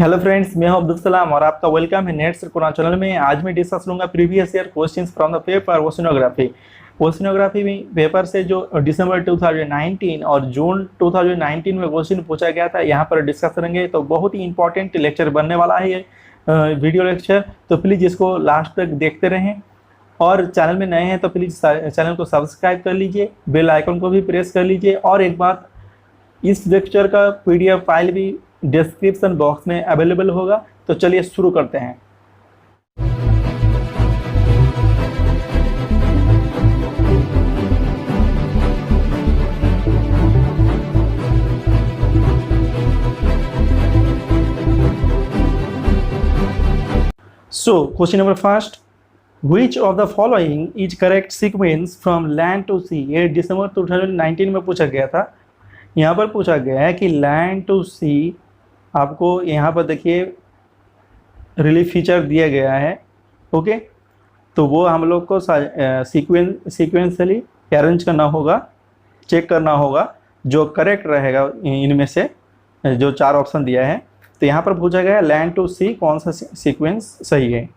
Hello friends, मैं हूं अब्दुल सलाम और आपका वेलकम है नेट कुरान चैनल में। आज मैं डिस्कस करूंगा previous year questions from the paper oceanography. Oceanography में पेपर से जो दिसंबर 2019 और जून 2019 में क्वेश्चन पूछा गया था, यहां पर डिस्कस करेंगे। तो बहुत ही इंपॉर्टेंट लेक्चर बनने वाला है ये वीडियो लेक्चर, तो प्लीज़ इसको लास्ट तक देखते रहें। और चैनल में नए हैं तो प्लीज़ चैनल को सब्सक्राइब कर लीजिए, बेल आइकन को भी प्रेस कर लीजिए। और एक बात, इस लेक्चर का पीडीएफ फाइल भी डिस्क्रिप्शन बॉक्स में अवेलेबल होगा। तो चलिए शुरू करते हैं। So question number first, which of the following is correct sequence from land to sea. ये दिसंबर 2019 में पूछा गया था। यहाँ पर पूछा गया है कि लैंड टू सी, आपको यहाँ पर देखिए रिलीफ फीचर दिया गया है। ओके, तो वो हम लोग को सीक्वेंसली अरेंज करना होगा, चेक करना होगा जो करेक्ट रहेगा इनमें से जो चार ऑप्शन दिया है। तो यहाँ पर पूछा गया है लैंड टू सी कौन सा सीक्वेंस सही है।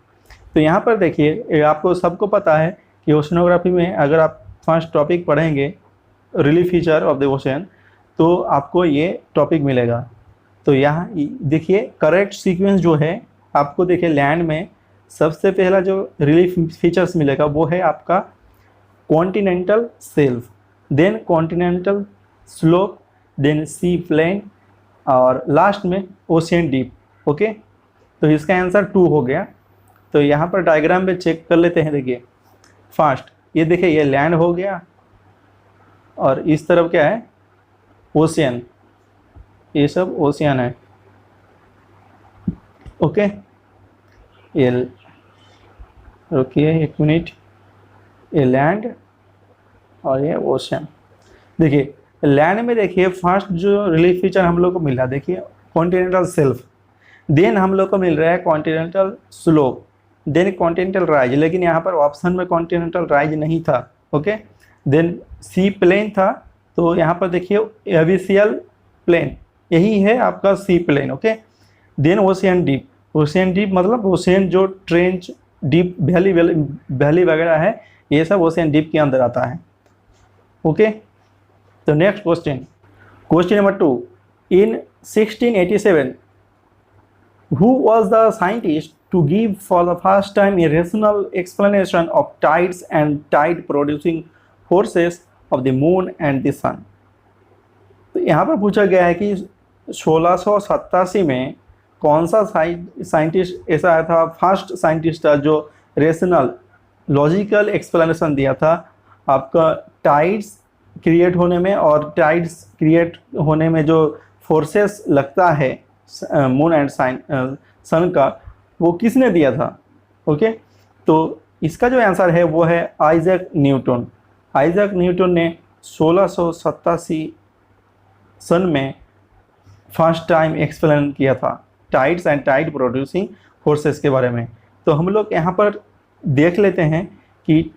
तो यहाँ पर देखिए, आपको सबको पता है कि ओशनोग्राफी में अगर आप फर्स्ट टॉपिक पढ़ेंगे relief feature of the ocean, तो आपको ये टॉपिक मिलेगा। तो यहाँ देखिए करेक्ट सीक्वेंस जो है, आपको देखिए लैंड में सबसे पहला जो रिलीफ फीचर्स मिलेगा वो है आपका continental shelf, then continental slope, then sea plain और लास्ट में ओशियन डीप। ओके, तो इसका आंसर 2 हो गया। तो यहाँ पर डायग्राम में चेक कर लेते हैं। देखिए फर्स्ट, ये देखिए ये लैंड हो गया और इस तरफ क्या है, ओशियन। ये सब ओशियन है। ओके, ये रुकिए एक मिनट, ये लैंड और ये ओशियन। देखिए लैंड में देखिए फर्स्ट जो रिलीफ फीचर हम लोग को मिला, देखिए कॉन्टिनेंटल शेल्फ, देन हम लोग को मिल रहा है continental slope, then continental rise, लेकिन यहाँ पर ऑप्शन में कॉन्टिनेंटल राइज नहीं था। ओके, देन सी प्लेन था, तो यहाँ पर देखिए एबिसियल प्लेन, यही है आपका sea plain. Okay, then ocean deep. Ocean deep मतलब ओशियन जो ट्रेंच डीप वैली वगैरह है, ये सब ओशियन डीप के अंदर आता है। ओके, तो next question, question number 2, in 1687 who was the scientist to give for the first time a rational explanation of tides and tide producing forces of the moon and the sun। तो यहाँ पर पूछा गया है कि 1687 में कौन सा साइंटिस्ट ऐसा आया था, फर्स्ट साइंटिस्ट था जो रेशनल लॉजिकल एक्सप्लेनेशन दिया था आपका टाइड्स क्रिएट होने में, और टाइड्स क्रिएट होने में जो फोर्सेस लगता है मून एंड सन का, वो किसने दिया था। ओके, तो इसका जो आंसर है वो है आइजैक न्यूटन। आइजैक न्यूटन ने 1687 सन में फर्स्ट टाइम एक्सप्लेन किया था tides and tide producing forces के बारे में। तो हम लोग यहाँ पर देख लेते हैं कि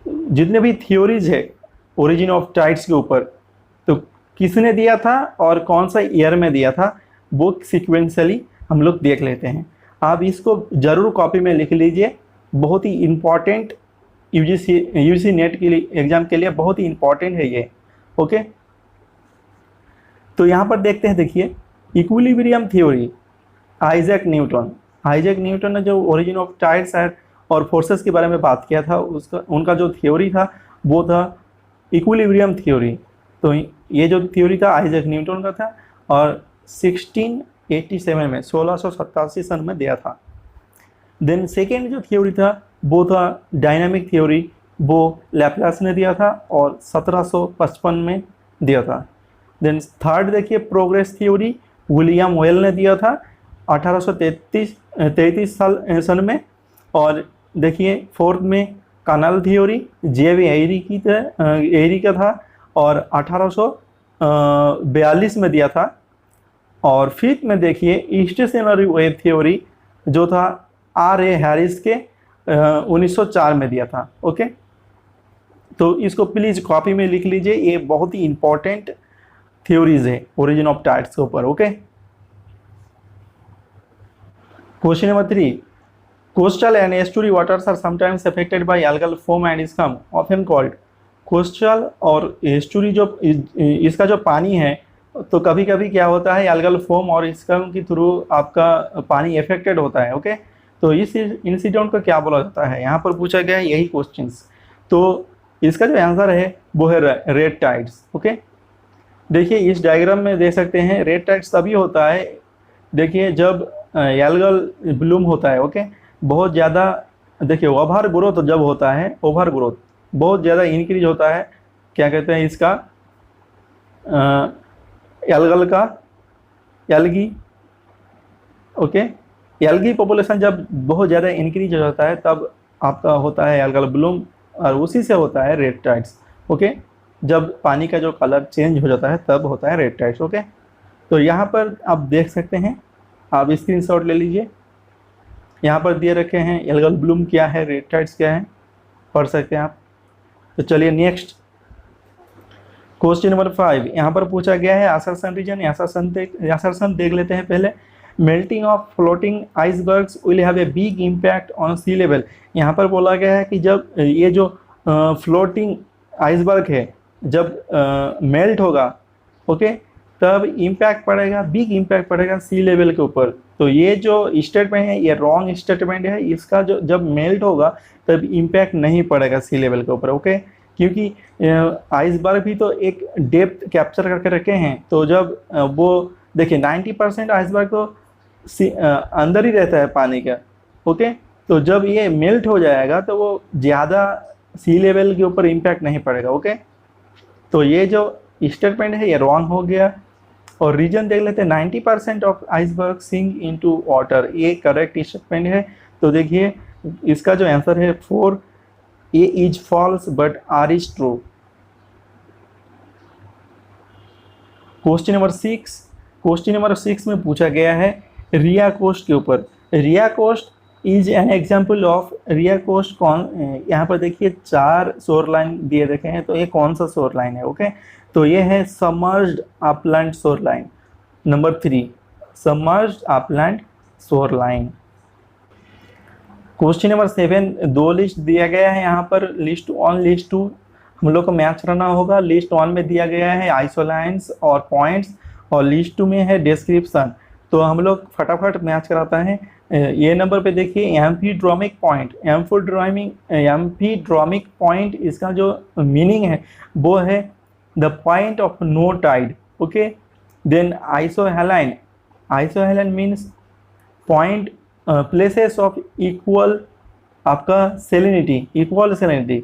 जितने भी थ्योरीज है ओरिजिन ऑफ टाइड्स के ऊपर, तो किसने दिया था और कौन सा ईयर में दिया था, वो सीक्वेंशियली हम लोग देख लेते हैं। आप इसको ज़रूर कॉपी में लिख लीजिए, बहुत ही इम्पॉर्टेंट यूजीसी नेट के लिए एग्ज़ाम के लिए बहुत ही इम्पॉर्टेंट है ये। ओके, तो यहाँ पर देखते हैं, देखिए equilibrium theory, Isaac Newton. Isaac Newton ने जो ओरिजिन ऑफ टाइड्स और फोर्सेस के बारे में बात किया था, उनका जो थ्योरी था वो था इक्विलिब्रियम थ्योरी। तो ये जो थ्योरी था आइजैक न्यूटन का था और 1687 में 1687 सन में दिया था। देन सेकेंड जो थ्योरी था वो था डायनामिक थ्योरी, वो लैप्लास ने दिया था और 1755 में दिया था। देन थर्ड देखिए प्रोग्रेस थ्योरी, विलियम वेल ने दिया था 1833 सन में। और देखिए फोर्थ में कनल थ्योरी, जे.वी. एरी का था और 1842 में दिया था। और फिफ्थ में देखिए स्टेशनरी वेव थ्योरी जो था R.A. हैरिस के 1904 में दिया था। ओके, तो इसको प्लीज़ कॉपी में लिख लीजिए, ये बहुत ही इंपॉर्टेंट थ्योरीज है ओरिजिन ऑफ टाइड्स के ऊपर। Okay, question number 3, coastal and estuary waters are sometimes affected by algal foam and scum often called. Coastal और एस्टुरी जो इसका जो पानी है, तो कभी कभी क्या होता है, एल्गल फोम और स्कम के थ्रू आपका पानी अफेक्टेड होता है। ओके, तो इस इंसिडेंट को क्या बोला जाता है, यहाँ पर पूछा गया है यही क्वेश्चंस। तो इसका जो आंसर है वो है रेड टाइड्स। ओके, देखिए इस डायग्राम में देख सकते हैं, रेड टाइड्स तभी होता है, देखिए जब एल्गल ब्लूम होता है। ओके, बहुत ज़्यादा, देखिए ओवर ग्रोथ जब होता है, ओवर ग्रोथ बहुत ज़्यादा इंक्रीज होता है, क्या कहते हैं इसका, एल्गल का, एल्गी। ओके, एल्गी पॉपुलेशन जब बहुत ज़्यादा इंक्रीज हो जाता है तब आपका होता है एल्गल ब्लूम, और उसी से होता है रेड टाइड्स। ओके, जब पानी का जो कलर चेंज हो जाता है तब होता है रेड टाइड्स। ओके, तो यहाँ पर आप देख सकते हैं, आप स्क्रीनशॉट ले लीजिए, यहाँ पर दिए रखे हैं एल्गल ब्लूम क्या है, रेड टाइड्स क्या है, पढ़ सकते हैं आप। तो चलिए नेक्स्ट क्वेश्चन नंबर 5, यहाँ पर पूछा गया है असर्शन रीजन। असर्शन देख लेते हैं पहले। Melting of floating icebergs will have a big impact on sea level. यहाँ पर बोला गया है कि जब ये जो फ्लोटिंग आइसबर्ग है जब मेल्ट होगा, ओके, तब इम्पैक्ट पड़ेगा, बिग इम्पैक्ट पड़ेगा सी लेवल के ऊपर। तो ये जो स्टेटमेंट है ये रॉन्ग स्टेटमेंट है, इसका जो जब मेल्ट होगा तब इम्पैक्ट नहीं पड़ेगा सी लेवल के ऊपर। ओके, क्योंकि आइसबर्ग भी तो एक डेप्थ कैप्चर करके रखे हैं, तो जब वो देखिए 90% आइसबर्ग तो अंदर ही रहता है पानी का। ओके, तो जब ये मेल्ट हो जाएगा तो वो ज़्यादा सी लेवल के ऊपर इम्पैक्ट नहीं पड़ेगा। ओके, तो ये जो स्टेटमेंट है ये रॉन्ग हो गया। और रीजन देख लेते हैं, 90% of iceberg sink into water, ये करेक्ट स्टेटमेंट है। तो देखिए इसका जो आंसर है 4, A is false but R is true. Question number 6, question number 6 में पूछा गया है रिया कोस्ट के ऊपर। Ria coast is an example of, ria coast कौन, यहाँ पर देखिए 4 शोर लाइन दिए रखे हैं, तो ये कौन सा शोर लाइन है। ओके, तो ये है submerged upland shore line. Number 3, submerged upland shore line. Question number 7, 2 list दिया गया है यहाँ पर, लिस्ट 1 लिस्ट 2 हम लोग को मैच करना होगा। लिस्ट 1 में दिया गया है आइसोलाइंस और पॉइंट्स, और लिस्ट 2 में है डिस्क्रिप्शन। तो हम लोग फटाफट मैच कराता है। ये नंबर पे देखिए एम्फीड्रोमिक पॉइंट, एम्फीड्रोमिक पॉइंट, इसका जो मीनिंग है वो है the point of no tide. Okay, then isohaline, isohaline means point, places of equal आपका salinity, equal salinity.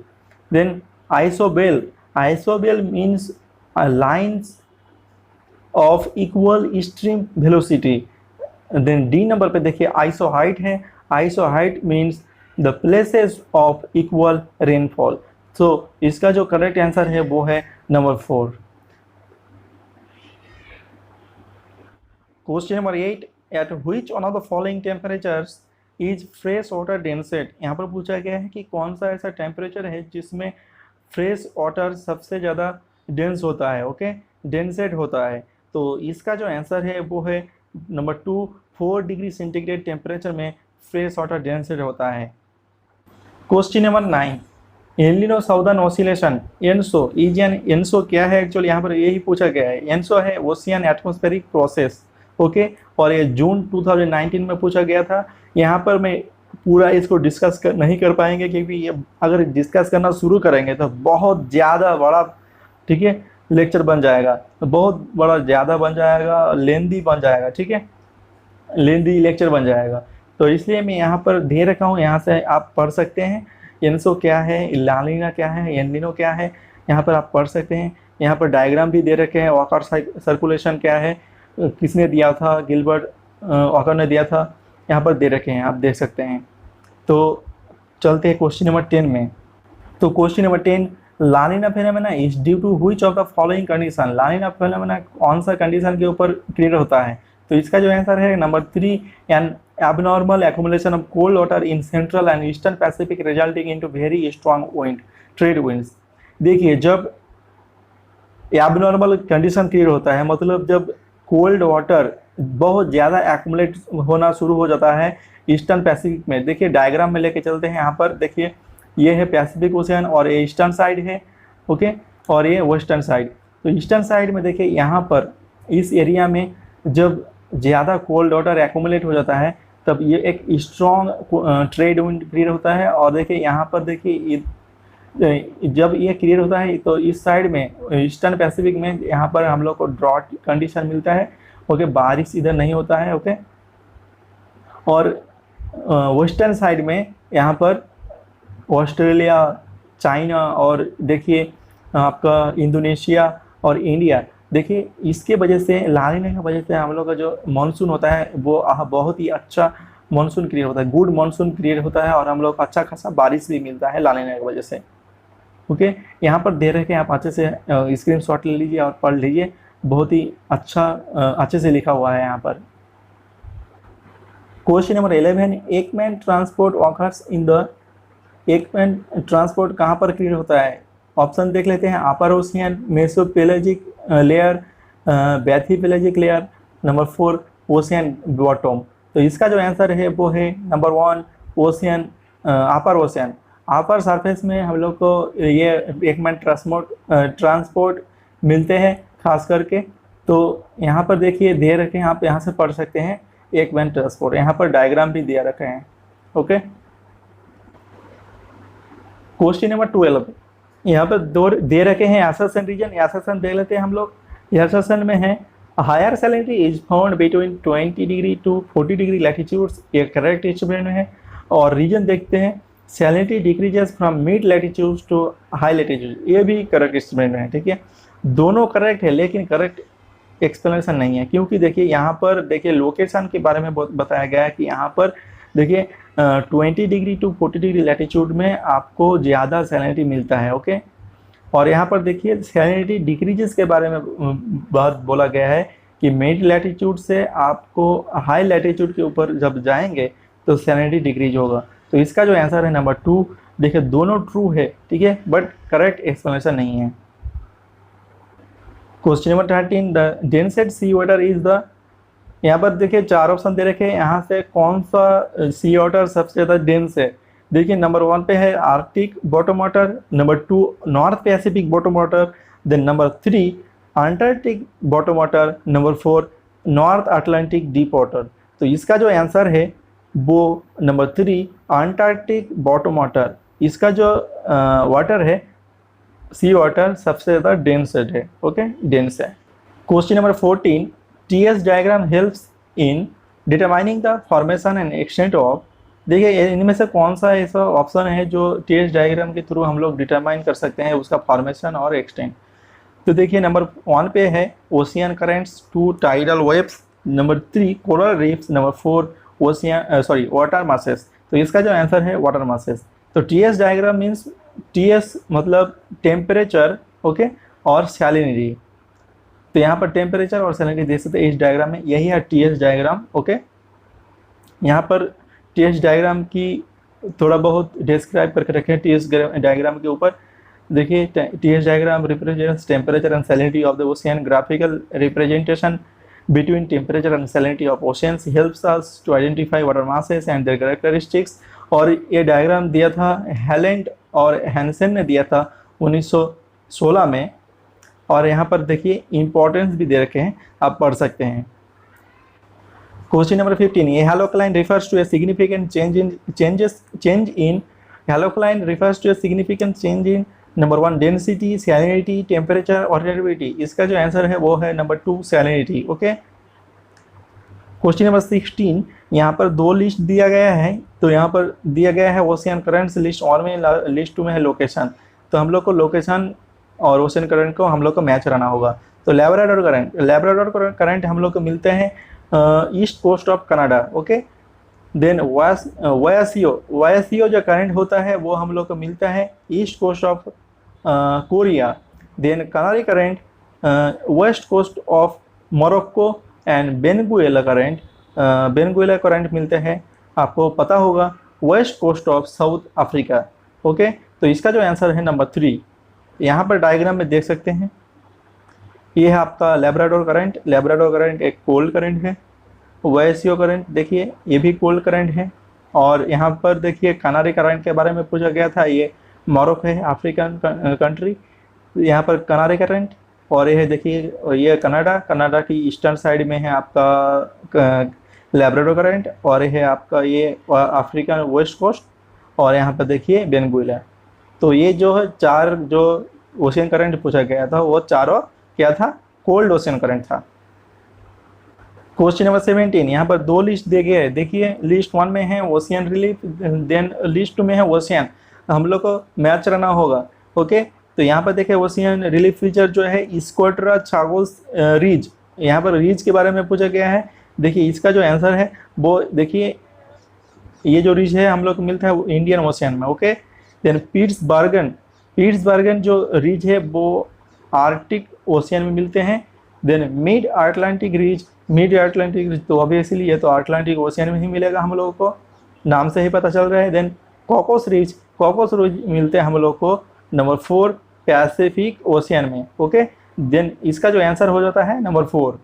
Then isobel, isobel means lines of equal stream velocity. Then D number पे देखिए isohyet है, isohyet means the places of equal rainfall. तो इसका जो correct answer है वो है number 4। Question number 8, at which one of the following temperatures is fresh water densest. यहाँ पर पूछा गया है कि कौन सा ऐसा टेम्परेचर है जिसमें फ्रेश वाटर सबसे ज़्यादा डेंस होता है। ओके, डेंसेट होता है। तो इसका जो आंसर है वो है नंबर 2, 4 डिग्री सेंटीग्रेड टेम्परेचर में फ्रेश वाटर डेंसेट होता है। Question number 9, एलिनो southern oscillation, ENSO is an, ENSO क्या है एक्चुअली यहाँ पर यही पूछा गया है। एनसो है ओशियन एटमॉस्फेरिक प्रोसेस। ओके, और ये जून 2019 में पूछा गया था। यहाँ पर मैं पूरा इसको डिस्कस नहीं कर पाएंगे, क्योंकि ये अगर डिस्कस करना शुरू करेंगे तो बहुत ज़्यादा बड़ा, ठीक है, लेक्चर बन जाएगा, बहुत बड़ा ज़्यादा बन जाएगा, लेंदी बन जाएगा, ठीक है, लेंदी लेक्चर बन जाएगा। तो इसलिए मैं यहाँ पर दे रखा हूँ, यहाँ से आप पढ़ सकते हैं एनसो क्या है, लानिना क्या है, एनलिनो क्या है, यहाँ पर आप पढ़ सकते हैं। यहाँ पर डायग्राम भी दे रखे हैं, वॉकर सर्कुलेशन क्या है, किसने दिया था, गिलबर्ट वॉकर ने दिया था, यहाँ पर दे रखे हैं, आप देख सकते हैं। तो चलते हैं क्वेश्चन नंबर 10 में। तो question number 10, La Nina phenomena is due to which of the following condition. La Nina phenomena कौन सा कंडीशन के ऊपर क्रिएट होता है। तो इसका जो आंसर है number 3, N abnormal accumulation of cold water in central and eastern Pacific resulting into very strong wind, trade winds. देखिए जब एबनॉर्मल कंडीशन क्रिएट होता है, मतलब जब कोल्ड वाटर बहुत ज़्यादा एक्यूमुलेट होना शुरू हो जाता है ईस्टर्न पैसिफिक में। देखिए डायग्राम में लेके चलते हैं, यहाँ पर देखिए ये है पैसिफिक ओशियन और ये ईस्टर्न साइड है, ओके, और ये वेस्टर्न साइड। तो ईस्टर्न साइड में देखिए यहाँ पर इस एरिया में जब ज़्यादा कोल्ड वाटर एक्यूमुलेट हो जाता है तब ये एक स्ट्रॉन्ग ट्रेड विंड क्रिएट होता है। और देखिए यहाँ पर देखिए जब ये क्रिएट होता है तो इस साइड में ईस्टर्न पैसिफिक में यहाँ पर हम लोग को ड्रॉट कंडीशन मिलता है, ओके, बारिश इधर नहीं होता है, ओके। और वेस्टर्न साइड में यहाँ पर ऑस्ट्रेलिया, चाइना और देखिए आपका इंडोनेशिया और इंडिया, देखिए इसके वजह से ला नीना की वजह से हम लोग का जो मानसून होता है वो बहुत ही अच्छा मानसून क्रिएट होता है, गुड मानसून क्रिएट होता है और हम लोग अच्छा खासा बारिश भी मिलता है ला नीना की वजह से, ओके। यहाँ पर दे रखे आप अच्छे से स्क्रीनशॉट ले लीजिए और पढ़ लीजिए, बहुत ही अच्छा अच्छे से लिखा हुआ है यहाँ पर। Question number 11, Ekman transport occurs in the, Ekman transport कहाँ पर क्रिएट होता है? ऑप्शन देख लेते हैं, upper ocean, mesopelagic layer, bathypelagic layer, number 4 ocean bottom. तो इसका जो आंसर है वो है number 1 ocean, upper ocean. Upper surface में हम लोग को ये एक मैन ट्रांसपोर्ट मिलते हैं खास करके। तो यहाँ पर देखिए दे रखे हैं, आप यहाँ से पढ़ सकते हैं एक मैन ट्रांसपोर्ट, यहाँ पर डायग्राम भी दिया रखे हैं, ओके। क्वेश्चन नंबर 12, यहाँ पर दो दे रखे हैं एसर्शन रीजन, एसर्शन देख लेते हैं हम लोग। एसर्शन में है higher salinity is found between 20 degree to 40 degree latitudes, ये करेक्ट स्टेटमेंट है। और रीजन देखते हैं salinity decreases from mid latitude to high latitude, ये भी करेक्ट स्टेटमेंट है, ठीक है। दोनों करेक्ट है लेकिन करेक्ट एक्सप्लेनेशन नहीं है, क्योंकि देखिए यहाँ पर देखिए लोकेशन के बारे में बताया गया है कि यहाँ पर देखिए 20 डिग्री टू 40 डिग्री लैटिट्यूड में आपको ज़्यादा सैलिनिटी मिलता है, ओके। और यहाँ पर देखिए सैलिनिटी डिक्रीजेस के बारे में बहुत बोला गया है कि मिड लैटिट्यूड से आपको हाई लैटिट्यूड के ऊपर जब जाएंगे तो सैलिनिटी डिक्रीज होगा। तो इसका जो आंसर है नंबर 2, देखिए दोनों ट्रू है, ठीक है, बट करेक्ट एक्सप्लेनेशन नहीं है। Question number 13, the densest sea water is the, यहाँ पर देखिए 4 ऑप्शन दे रखे हैं, यहाँ से कौन सा सी वाटर सबसे ज़्यादा डेंस है? देखिए नंबर 1 पे है Arctic bottom water, number 2 North Pacific bottom water, then number 3 Antarctic bottom water, number 4 North Atlantic deep water. तो इसका जो आंसर है वो नंबर 3 अंटार्कटिक बॉटम वाटर, इसका जो वाटर है सी वाटर सबसे ज़्यादा डेंस है, ओके, डेंस है। Question number 14, TS diagram helps in determining the formation and extent of, देखिए इनमें से कौन सा ऐसा ऑप्शन है जो टीएस डायग्राम के थ्रू हम लोग डिटरमाइन कर सकते हैं उसका फॉर्मेशन और एक्सटेंट? तो देखिए नंबर 1 पे है ocean currents, 2 tidal waves, number 3 coral reefs, number 4 water masses. तो इसका जो आंसर है वाटर मासेस। तो टीएस डायग्राम मीन्स टीएस मतलब टेम्परेचर, ओके, और सैलिनिटी। तो यहाँ पर टेम्परेचर और सैलिनिटी देख सकते हैं इस डायग्राम में, यही है टीएस डायग्राम, ओके। यहाँ पर टीएस डायग्राम की थोड़ा बहुत डिस्क्राइब करके रखे हैं टीएस डायग्राम के ऊपर। देखिए TS diagram represents temperature and salinity of the ocean, graphical representation between temperature and salinity of oceans helps us to identify water masses and their characteristics। और ये डायग्राम दिया था हेलेंड और हैंसन ने दिया था 1916 में। और यहाँ पर देखिए इंपॉर्टेंस भी दे रखे हैं, आप पढ़ सकते हैं। क्वेश्चन नंबर 15, ये halocline refers to a significant change in halocline refers to a significant change in number 1 density, salinity, temperature और रेडिविटी। इसका जो आंसर है वो है number 2 salinity, okay. Question number 16, यहाँ पर 2 लिस्ट दिया गया है। तो यहाँ पर दिया गया है ओशियन करंट्स लिस्ट और में लिस्ट 2 में है लोकेशन। तो हम लोग को लोकेशन और ओशियन करंट को हम लोग को मैच रहना होगा। तो लैब्राडोर करंट हम लोग को मिलते हैं east coast of Canada, okay. Then Oyashio जो करंट होता है वो हम लोग को मिलता है east coast of Korea. Then Canary current west coast of Morocco and Venezuela current मिलते हैं, आपको पता होगा, west coast of South Africa, okay. तो इसका जो आंसर है नंबर 3। यहाँ पर डायग्राम में देख सकते हैं ये है आपका लेब्राडोर करंट। लेब्राडोर करंट एक कोल्ड करंट है। वैसियो करंट देखिए ये भी कोल्ड करंट है। और यहाँ पर देखिए कनारी करंट के बारे में पूछा गया था, ये मोरक्को है, अफ्रीकन कंट्री। यहाँ पर कनारी करंट। और ये है देखिए ये कनाडा, कनाडा की ईस्टर्न साइड में है आपका लेब्राडोर करंट। और ये है आपका ये अफ्रीकन वेस्ट कोस्ट। और यहाँ पर देखिए वेनेजुएला। तो ये जो है चार जो ओशियन करंट पूछा गया था वो चारों क्या था, कोल्ड ओशियन करंट था। क्वेश्चन नंबर 17, यहाँ पर दो लिस्ट दिए गए हैं। देखिए लिस्ट 1 में है ओशियन रिलीफ, देन लिस्ट 2 में है ओशियन। हम लोग को मैच करना होगा। ओके, तो यहाँ पर देखिए ओशियन रिलीफ फीचर जो है इक्वेटोरियल चागोस रीज, यहाँ पर रीज के बारे में पूछा गया है। देखिए इसका जो आंसर है वो देखिए ये जो रीज है हम लोग को मिलता है इंडियन ओशियन में। ओके, देन पिट्सबर्गन जो रीज है वो आर्कटिक ओशियन में मिलते हैं। देन मिड अटलांटिक रीज तो ऑब्वियसली ये तो अटलांटिक ओशियन में ही मिलेगा हम लोगों को, नाम से ही पता चल रहा है। देन कॉकस रीज मिलते हैं हम लोग को नंबर 4 पैसिफिक ओशियन में। ओके, देन इसका जो आंसर हो जाता है number 4।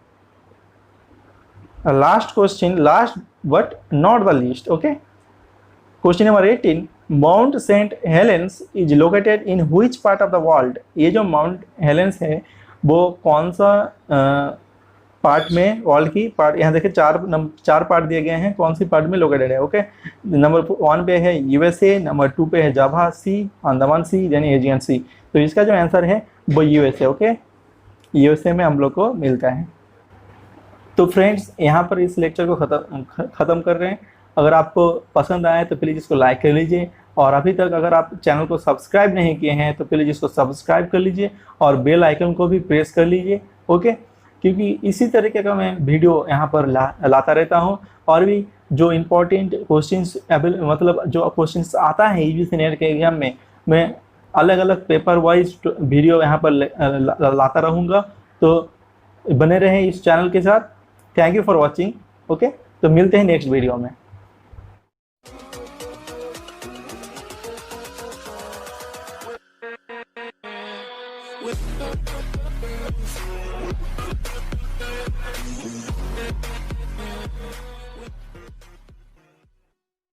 Last question, last but not the least. Okay, question number 18, Mount Saint Helens is located in which part of the world. ये जो माउंट हेलेंस है वो कौन सा पार्ट में, वर्ल्ड की पार्ट, यहाँ देखिए चार पार्ट दिए गए हैं, कौन सी पार्ट में लोकेटेड है। ओके, नंबर 1 पे है यूएसए, नंबर 2 पे है जावा सी, अंडमान सी, यानी एजियन सी। तो इसका जो आंसर है वो यूएसए। ओके, यूएसए में हम लोग को मिलता है। तो फ्रेंड्स यहाँ पर इस लेक्चर को ख़त्म कर रहे हैं। अगर आपको पसंद आए तो प्लीज़ इसको लाइक कर लीजिए, और अभी तक अगर आप चैनल को सब्सक्राइब नहीं किए हैं तो प्लीज़ इसको सब्सक्राइब कर लीजिए और बेल आइकन को भी प्रेस कर लीजिए। ओके, क्योंकि इसी तरीके का मैं वीडियो यहाँ पर लाता रहता हूँ। और भी जो इम्पोर्टेंट क्वेश्चंस मतलब जो क्वेश्चंस आता है यूजीसी नेट के एग्जाम में, मैं अलग अलग पेपर वाइज वीडियो यहाँ पर लाता रहूँगा। तो बने रहें इस चैनल के साथ। Thank you for watching. Okay, तो मिलते हैं नेक्स्ट वीडियो में।